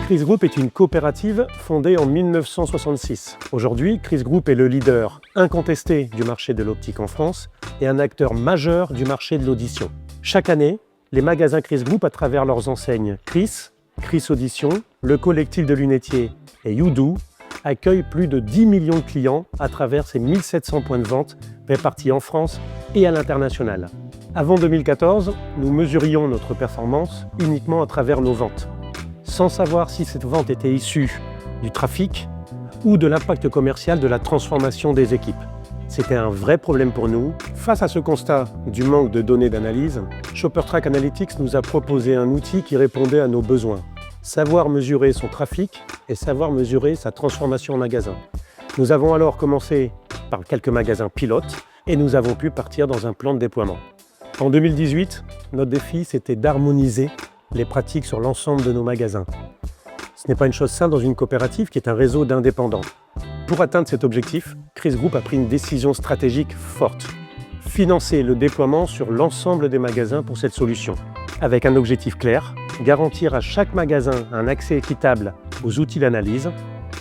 Chris Group est une coopérative fondée en 1966. Aujourd'hui, Chris Group est le leader incontesté du marché de l'optique en France et un acteur majeur du marché de l'audition. Chaque année, les magasins Chris Group, à travers leurs enseignes Chris, Chris Audition, le collectif de lunetiers et YouDo, accueillent plus de 10 millions de clients à travers ces 1700 points de vente répartis en France et à l'international. Avant 2014, nous mesurions notre performance uniquement à travers nos ventes, sans savoir si cette vente était issue du trafic ou de l'impact commercial de la transformation des équipes. C'était un vrai problème pour nous. Face à ce constat du manque de données d'analyse, ShopperTrack Analytics nous a proposé un outil qui répondait à nos besoins. Savoir mesurer son trafic et savoir mesurer sa transformation en magasin. Nous avons alors commencé par quelques magasins pilotes et nous avons pu partir dans un plan de déploiement. En 2018, notre défi, c'était d'harmoniser les pratiques sur l'ensemble de nos magasins. Ce n'est pas une chose simple dans une coopérative qui est un réseau d'indépendants. Pour atteindre cet objectif, Chris Group a pris une décision stratégique forte. Financer le déploiement sur l'ensemble des magasins pour cette solution. Avec un objectif clair, garantir à chaque magasin un accès équitable aux outils d'analyse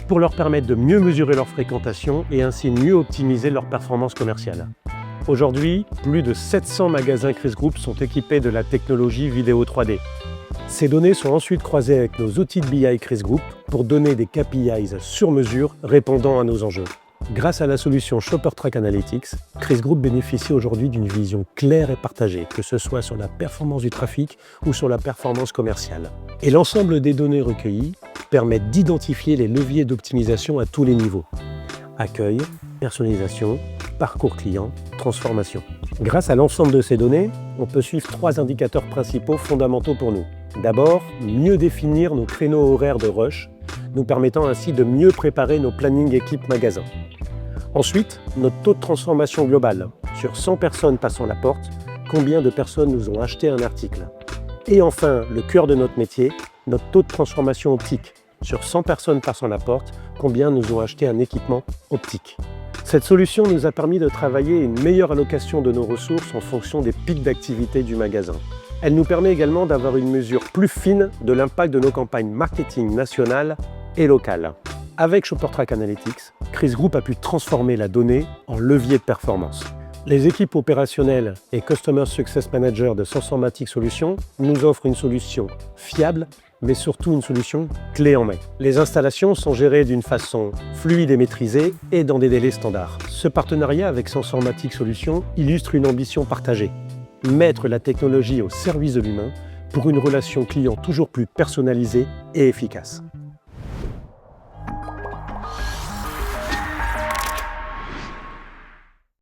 pour leur permettre de mieux mesurer leur fréquentation et ainsi mieux optimiser leur performance commerciale. Aujourd'hui, plus de 700 magasins Chris Group sont équipés de la technologie vidéo 3D. Ces données sont ensuite croisées avec nos outils de BI Chris Group pour donner des KPIs sur mesure répondant à nos enjeux. Grâce à la solution ShopperTrack Analytics, Chris Group bénéficie aujourd'hui d'une vision claire et partagée, que ce soit sur la performance du trafic ou sur la performance commerciale. Et l'ensemble des données recueillies permettent d'identifier les leviers d'optimisation à tous les niveaux. Accueil, personnalisation, parcours client, transformation. Grâce à l'ensemble de ces données, on peut suivre 3 indicateurs principaux fondamentaux pour nous. D'abord, mieux définir nos créneaux horaires de rush, nous permettant ainsi de mieux préparer nos plannings équipes magasins. Ensuite, notre taux de transformation global. Sur 100 personnes passant la porte, combien de personnes nous ont acheté un article? Et enfin, le cœur de notre métier, notre taux de transformation optique. Sur 100 personnes passant la porte, combien nous ont acheté un équipement optique? Cette solution nous a permis de travailler une meilleure allocation de nos ressources en fonction des pics d'activité du magasin. Elle nous permet également d'avoir une mesure plus fine de l'impact de nos campagnes marketing nationales et locales. Avec ShopperTrack Analytics, Chris Group a pu transformer la donnée en levier de performance. Les équipes opérationnelles et Customer Success Manager de Sensormatic Solutions nous offrent une solution fiable, mais surtout une solution clé en main. Les installations sont gérées d'une façon fluide et maîtrisée et dans des délais standards. Ce partenariat avec Sensormatic Solutions illustre une ambition partagée. Mettre la technologie au service de l'humain pour une relation client toujours plus personnalisée et efficace.